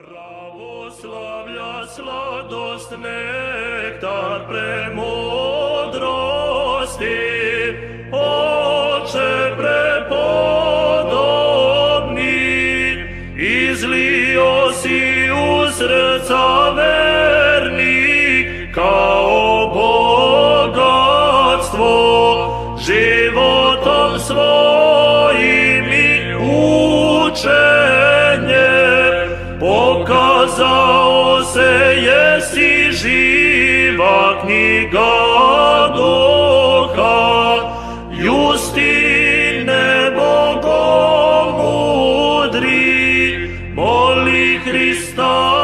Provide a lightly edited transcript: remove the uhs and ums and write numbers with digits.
Pravoslavlja sladost, nektar premudrosti, Oče prepodobni, izlio si u srca vernik, kao bogatstvo, životom svojim i učenjem, pokazao se jesi živa knjiga duha, Justine bogomudri, moli Hrista